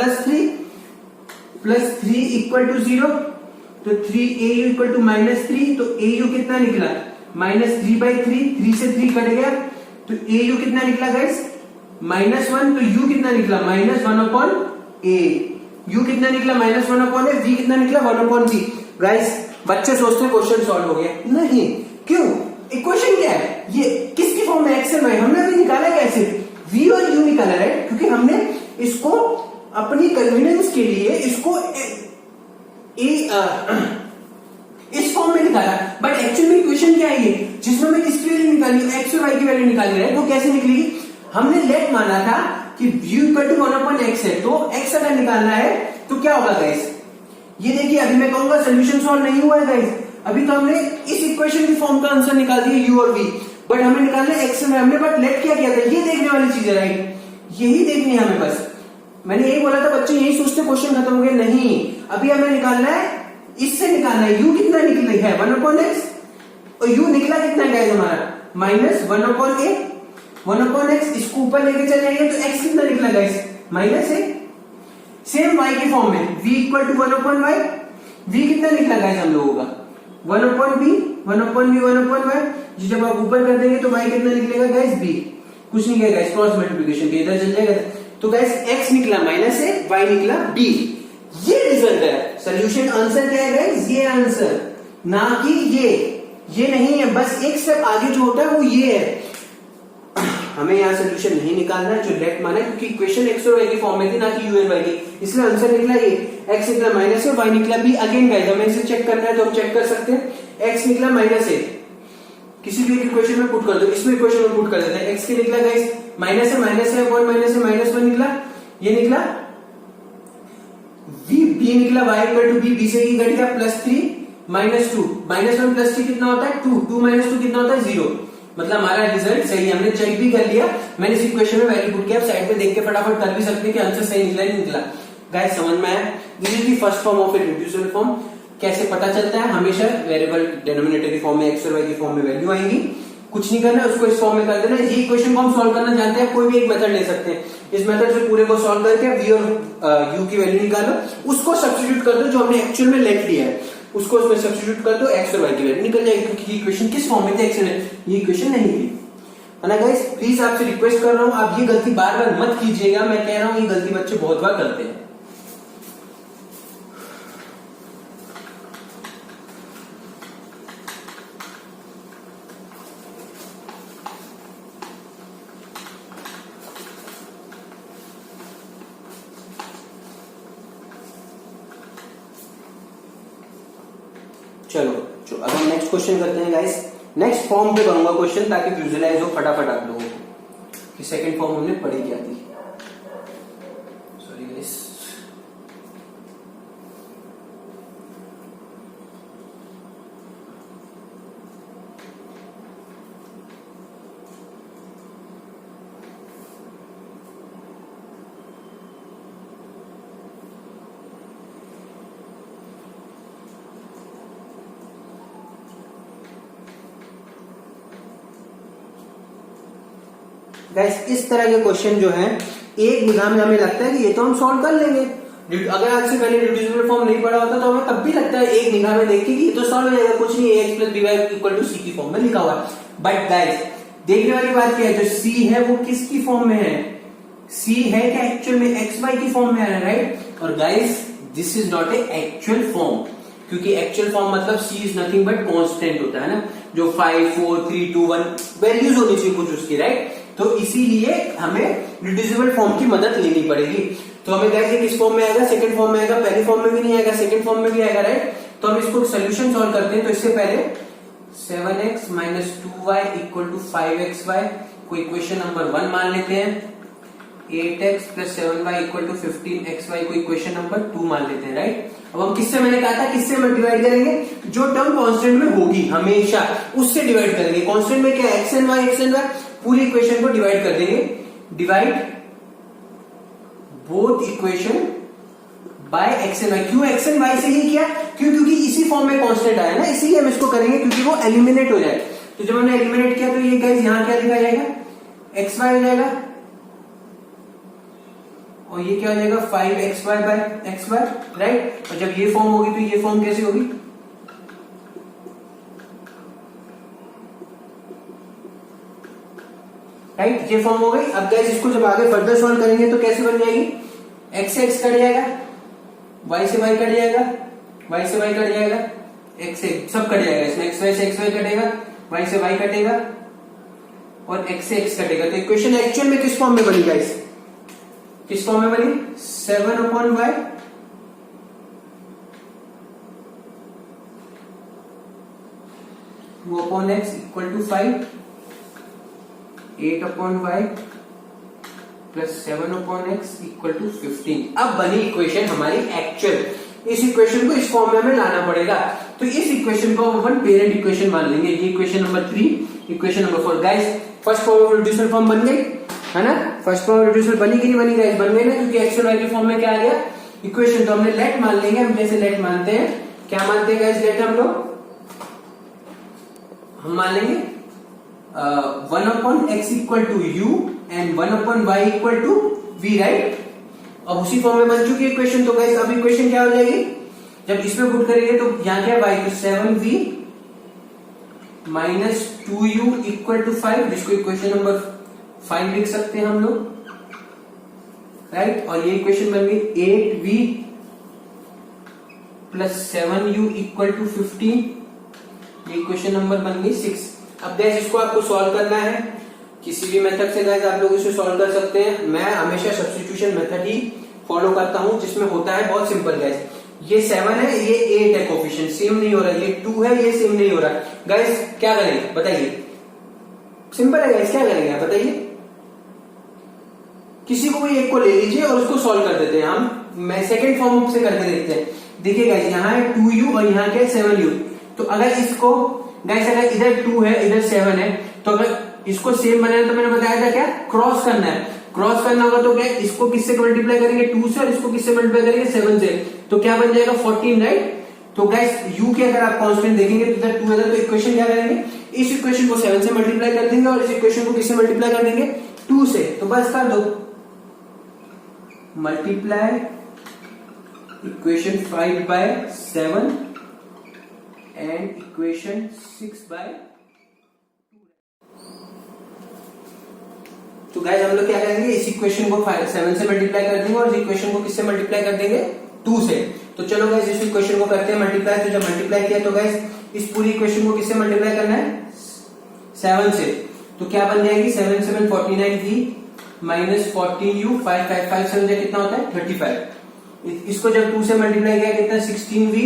प्लस 3 इक्वल टू 0। तो 3au इक्वल टू -3, तो au कितना निकला -3/3, 3 से 3 कट गया, तो au कितना निकला गाइस -1, तो u कितना निकला -1/a, u कितना निकला -1/a, v कितना निकला 1/b। गाइस बच्चे सोचते हैं क्वेश्चन सॉल्व हो गया, नहीं, क्यों, इक्वेशन क्या है, ये किसकी फॉर्म में, एक्स एंड वाई, हमने अभी निकाला कैसे, v और u निकाला, राइट, क्योंकि हमने इसको अपनी कन्वीनियंस के लिए इसको इस फॉर्म में निकाला, बट एक्चुअल में इक्वेशन क्या है ये, जिसमें मैं किसकी वैल्यू निकाली, एक्स और वाई की वैल्यू निकाली, राइट। वो कैसे निकलेगी, हमने लेट माना था कि v इक्वल टू 1/x है, तो x अगर निकालना है तो क्या होगा गाइस, ये देखिए अभी मैं कहूंगा सोल्यूशन सॉल्व नहीं हुआ है गाइस, अभी तो हमने इस इक्वेशन की फॉर्म का आंसर निकाल दिया u और v, बट हमें निकालना है x में, हमने बट लेट क्या किया था, ये देखने वाली चीज है, राइट, यही देखनी है हमें, बस मैंने यही बोला था, बच्चे यही सोचते क्वेश्चन खत्म हो गया, नहीं, अभी हमें निकालना है, इससे निकालना है, u कितना निकला है 1/x, और u निकला कितना है हमारा -1/x, इसको ऊपर लेके चले जाएंगे तो x कितना निकला गाइस -1। सेम y की फॉर्म में v equal to 1/y, v कितना निकला गाइस हम लोगों का 1/b, 1/y, जब आप ऊपर कर देंगे तो y कितना निकलेगा गाइस b, कुछ नहीं गया गाइस, क्रॉस मल्टीप्लिकेशन के इधर चल जाएगा, तो गाइस x निकला -a, y निकला b, ये रिजल्ट है, सोल्यूशन आंसर क्या है गाइस, ये आंसर, ना कि ये नहीं है, बस एक स्टेप आगे जो होता है वो ये है, हमें यहाँ सोल्यूशन नहीं निकालना है, जो लेट माना है, क्योंकि इक्वेशन x और y की फॉर्म में थी, ना कि u और y की, इसलिए आंसर निकला ये, x निकला -a, y निकला b। अगेन गाइस हमें इसे चेक करना है तो हम चेक कर सकते हैं, x निकला -a, किसी भी इक्वेशन में पुट कर दो, इसमें इक्वेशन में पुट कर देते हैं, x की निकला गाइस -a अपॉन -1 निकला, ये निकला b निकला y इक्वल टू b से ही घट गया +3 -2, -1 + 3 कितना होता है 2, 2 - 2 कितना होता है 0, मतलब हमारा रिजल्ट सही है, हमने चेक भी कर लिया, मैंने इस इक्वेशन में वैल्यू पुट किया, आप साइड पे देख के फटाफट कर भी सकते हैं कि आंसर सही निकला नहीं निकला। गाइस समझ में आया, this is the first form of A reducible form. कैसे पता चलता है, हमेशा वेरिएबल डिनोमिनेटर की फॉर्म में x और y की फॉर्म में वैल्यू आएंगी, कुछ नहीं करना, उसको इस फॉर्म में कर देना। ये इक्वेशन को हम सॉल्व करना जानते हैं, कोई भी एक मेथड ले सकते हैं, इस मेथड से पूरे को सॉल्व करके v और u की वैल्यू निकालो, उसको सब्स्टिट्यूट कर दो जो हमने एक्चुअल में लेट लिया है, उसको उसमें सब्स्टिट्यूट कर दो, x और y की वैल्यू निकल जाएगी, क्योंकि इक्वेशन किस फॉर्म में थी, x ने ये इक्वेशन नहीं थी, है ना गाइस। प्लीज आपसे रिक्वेस्ट कर रहा हूं, आप ये गलती बार बार मत कीजिएगा, मैं कह रहा हूं ये गलती बच्चे बहुत बार करते हैं। चलो अब हम नेक्स्ट क्वेश्चन करते हैं गाइस, नेक्स्ट फॉर्म पे करूंगा क्वेश्चन ताकि विजुअलाइज हो फटाफट आप लोगों को कि सेकंड फॉर्म हमने पढ़ी क्या थी। सॉरी गाइस, गाइस इस तरह के क्वेश्चन जो हैं एक निगाह में हमें लगता है कि ये तो हम सॉल्व कर लेंगे, अगर आज से पहले रिड्यूसिबल फॉर्म नहीं पढ़ा होता तो हमें तब भी लगता है एक निगाह में देख के कि ये तो सॉल्व हो जाएगा, कुछ नहीं, ax + by = c की फॉर्म में लिखा हुआ है। बट गाइस देखने वाली बात क्या है, जो c है वो किसकी फॉर्म में है, c है क्या एक्चुअल में xy की फॉर्म में आ रहा है, राइट। और guys this is not a actual form, क्योंकि एक्चुअल फॉर्म मतलब c is nothing but constant होता है ना, जो 5 4 3 2 1 वैल्यूज होनी चाहिए कुछ उसकी, राइट। तो इसीलिए हमें रिड्यूसिबल फॉर्म की मदद लेनी पड़ेगी। तो हमें गाइस किस फॉर्म में आएगा, सेकंड फॉर्म में आएगा, पहली फॉर्म में भी नहीं आएगा, सेकंड फॉर्म में भी आएगा, राइट। तो हम इसको सोल्यूशन सॉल्व करते हैं। तो इससे पहले 7x minus 2y equal to 5xy को इक्वेशन नंबर 1 मान लेते हैं। 8x plus 7y equal to 15xy को इक्वेशन नंबर 2 मान लेते हैं, राइट। अब हम किससे, मैंने कहा था किससे हम डिवाइड करेंगे, जो टर्म कांस्टेंट में होगी हमेशा उससे डिवाइड करेंगे। कांस्टेंट में क्या है, x एंड y, पूरी इक्वेशन को डिवाइड कर देंगे। Divide both equation by x and y। क्यों x एंड y से ही किया, क्योंकि इसी फॉर्म में कांस्टेंट आया ना, इसीलिए हम इसको करेंगे क्योंकि वो एलिमिनेट हो जाए। तो जब हमने एलिमिनेट किया तो ये गाइस यहाँ क्या लिखा जाएगा, xy हो जाएगा, और ये क्या हो जाएगा 5xy बाय xy, राइट। और जब ये फॉर्म होगी तो ये फॉर्म कैसे होगी, राइट, ये फॉर्म हो गई। अब गाइस इसको जब आगे फर्दर सॉल्व करेंगे तो कैसे बन जाएगी, x से x कट जाएगा, y से y कट जाएगा, y से y कट जाएगा, x से सब कट जाएगा, इसमें xy से xy कटेगा, y से y कटेगा और x से x कटेगा। तो इक्वेशन एक्चुअल में किस फॉर्म में बनी गाइस, किस फॉर्म में बनी, 7/y upon x equal to 5, 8/y plus 7/x equal to 15। अब बनी इक्वेशन हमारी एक्चुअल। इस इक्वेशन को इस फॉर्म में हमें लाना पड़ेगा। तो इस इक्वेशन को हम पेरेंट इक्वेशन मान लेंगे। ये equation number 3, equation number 4। Guys first form reducer form बन गई है ना, फर्स्ट फॉर्म रिड्यूसर बनी कि नहीं बनी गाइस, बन गई ना, क्योंकि एक्चुअल वाली फॉर्म में क्या आ गया इक्वेशन। तो हमने लेट मान लेंगे, हम जैसे लेट मानते हैं, क्या मानते हैं गाइस लेट, हम मान लेंगे 1/x equal to u and 1/y equal to v, right. अब उसी फॉर्म में बन चुकी है इक्वेशन। तो गाइस अब इक्वेशन क्या हो जाएगी, जब इसमें पुट करेंगे तो यहाँ क्या y, तो 7v minus 2u equal to 5, जिसको इक्वेशन नंबर 5 लिख सकते हैं हम लोग, राइट। और ये इक्वेशन बन गई 8v plus 7u equal to 15, ये इक्वेशन नंबर बन गई 6। अब गैस इसको आपको सॉल्व करना है किसी भी मेथड से, गैस आप लोग इसे सॉल्व कर सकते हैं। मैं हमेशा सब्स्टिट्यूशन मेथड ही फॉलो करता हूं, जिसमें होता है बहुत सिंपल गैस। ये 7 है, ये 8 है, कोफिशिएंट सेम नहीं हो रहा, ये 2 है, ये सेम नहीं हो रहा। गैस क्या करेंगे बताइए, सिंपल है गैस, क्या करेंगे आप बताइए, किसी को भी एक को ले लीजिए और उसको सॉल्व कर देते हैं हम। मैं सेकंड फॉर्म से करके देखते हैं। देखिए गाइस यहाँ है 2u और यहाँ क्या है 7u। तो अगर इसको गाइस, अगर इधर 2 है इधर 7 है, तो अगर इसको सेम बनाना तो मैंने बताया था क्या, क्रॉस करना है। क्रॉस करना होगा तो क्या, इसको किससे मल्टीप्लाई करेंगे 2 से, और इसको किससे मल्टीप्लाई करेंगे 7 से, तो क्या बन जाएगा 14, राइट। तो गाइस u के अगर आप कांस्टेंट देखेंगे तो इधर 2 है, तो इक्वेशन क्या करेंगे, इस इक्वेशन को 7 से मल्टीप्लाई कर देंगे और इस इक्वेशन को किससे मल्टीप्लाई कर देंगे 2 से। तो बस कर दो, multiply equation 5 by 7 and equation 6 by 2। तो गाइस हम लोग क्या करेंगे, इस इक्वेशन को 7 से मल्टीप्लाई कर देंगे और इस इक्वेशन को किससे मल्टीप्लाई कर देंगे 2 से। तो चलो गाइस इस इक्वेशन को करते हैं मल्टीप्लाई। तो जब मल्टीप्लाई किया तो गाइस इस पूरी इक्वेशन को किससे मल्टीप्लाई करना है 7 से। तो क्या बन जाएगी 7 7 49v माइनस 14u, 5 5 5 7 कितना होता है 35। इसको जब 2 से मल्टीप्लाई किया कितना 16v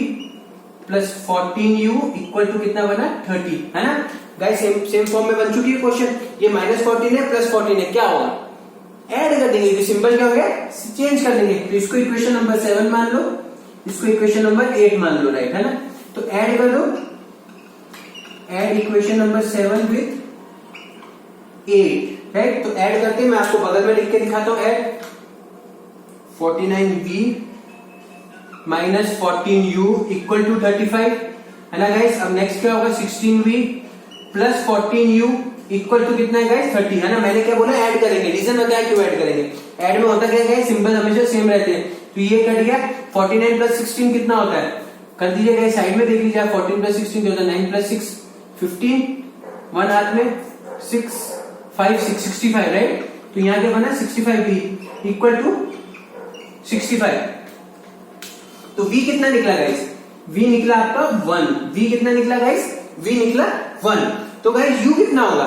plus 14u equal to कितना बना 30, है ना गाइस। सेम फॉर्म में बन चुकी है क्वेश्चन। ये माइनस 14 है प्लस 14 है, क्या होगा ऐड कर देंगे, सिंपल क्या हो गया चेंज कर देंगे। तो इसको इक्वेशन नंबर 7 मान लो, इसको इक्वेशन नंबर 8 मान लो, राइट, है ना। तो ऐड कर दो, add equation number 7 with 8, right. तो ऐड करते हैं, मैं आपको बगल में लिख के दिखाता हूं। Add 49v minus 14u equal to 35, है ना गाइस। अब नेक्स्ट क्या होगा 16v plus 14u equal to कितना है गाइस 30, है ना। मैंने क्या बोला ऐड करेंगे, रीजन बताया क्यों ऐड करेंगे। ऐड में होता क्या है सिंबल हमेशा सेम रहते हैं। तो ये कट गया, 49 प्लस 16 कितना होता है, कर दीजिए गाइस साइड में देख लीजिए आप। 14 प्लस 16 क्या होता है 9 प्लस 6 15, 1 हाथ में 6 5 6 65, राइट। तो यहाँ क्या बना 65v इक्वल टू 65। तो v कितना निकला गाइस, v निकला आपका 1। v कितना निकला गाइस, v निकला 1। तो गाइस u कितना होगा,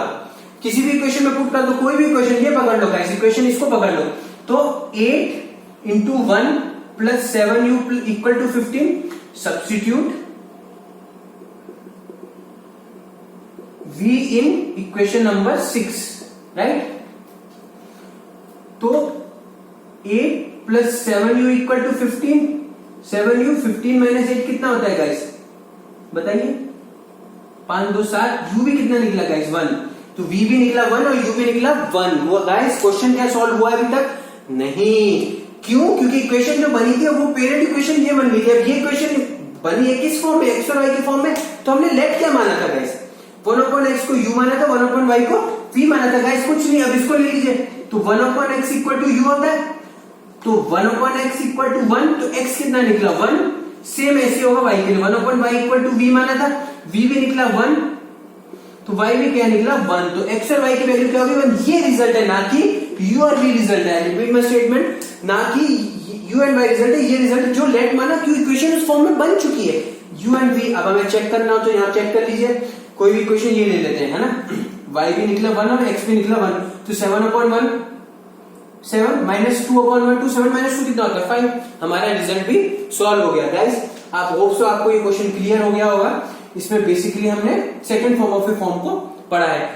किसी भी इक्वेशन में पुट कर दो, कोई भी इक्वेशन, ये पकड़ लो गाइस इक्वेशन, इसको पकड़ लो। तो 8 into 1 plus 7u equal to 15, substitute v in equation number 6, right? तो 8 plus 7u equal to 15, 7u 15 minus 8 कितना होता है गाइस, बताइए? 5 2 7, u भी कितना निकला गाइस, 1, तो v भी निकला 1 और u भी निकला 1। वो गाइस क्वेश्चन क्या सॉल्व हुआ अभी तक? नहीं। क्यों? क्योंकि इक्वेशन जो बनी थी वो पेरेंट इक्वेशन ये बन गई थी। अब ये इक्वेशन बनी है किस फॉर्म में, एक्स और वाई के फॉर्म में, तो हमने लेट क्या माना था गाइस, 1/x को u माना था, 1/y को v माना था गाइस, कुछ नहीं। अब इसको ले लीजिए, तो 1/x इक्वल टू u होता है, तो 1/x इक्वल टू 1, तो x कितना निकला 1, सेम ऐसे होगा y के लिए, 1/y इक्वल टू v माना था, v भी निकला 1, तो y भी क्या निकला 1, तो x और y की वैल्यू क्या होगी 1। ये रिजल्ट है, ना कि u और v रिजल्ट है, रिपीट माय स्टेटमेंट, ना कि u एंड y रिजल्ट है, ये रिजल्ट जो लेट माना, क्यों इक्वेशन उस फॉर्म में बन चुकी है u एंड v। अब हमें चेक करना हो तो यहाँ चेक कर लीजिए, कोई भी इक्वेशन ये ले लेते हैं, है ना, y भी निकला 1 और x भी निकला 1, तो 7/1 7 माइनस 2/1, 2 7 माइनस 2 कितना होता है 5। हमारा रिजल्ट भी सॉल्व हो गया गाइस। आप होप सो आपको ये क्वेश्चन क्लियर हो गया होगा। इसमें बेसिकली हमने second form of A form को पढ़ा है।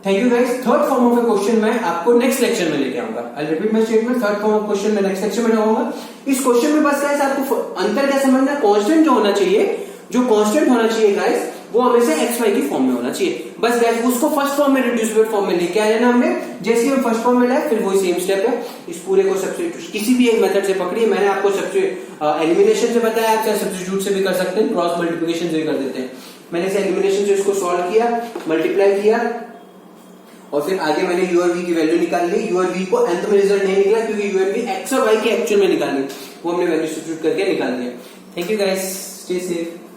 Thank you guys. Third form of A question मैं आपको नेक्स्ट लेक्चर में लेके आऊंगा। I repeat my statement, third form of question में नेक्स्ट लेक्चर में लगाऊंगा। इस क्वेश्चन में बस गाइस आपको अंतर क्या समझना है, कांस्टेंट जो होना चाहिए, जो कांस्टेंट होना चाहिए गाइस, वो हमेशा एक्स वाई की फॉर्म में होना चाहिए। बस गाइस उसको फर्स्ट फॉर्म में रिड्यूसिबल फॉर्म में लेके आ जाना हमने। जैसे हम फर्स्ट फॉर्म में लाए, फिर वही सेम स्टेप है, इस पूरे को सब्स्टिट्यूट किसी भी एक मेथड से पकड़िए। मैंने आपको एलिमिनेशन से बताया, आप चाहे सब्स्टिट्यूट से भी कर सकते हैं, क्रॉस मल्टीप्लिकेशन से भी कर देते हैं। मैंने इसे एलिमिनेशन से इसको सॉल्व किया, मल्टीप्लाई किया, और फिर आगे मैंने u और v की वैल्यू निकाल ली। u और v को nth में रिजल्ट नहीं निकला, क्योंकि u और v x और y के एक्चुअल में निकालनी, वो हमने वैल्यू सब्स्टिट्यूट करके निकाल दिया। Thank you guys, stay safe.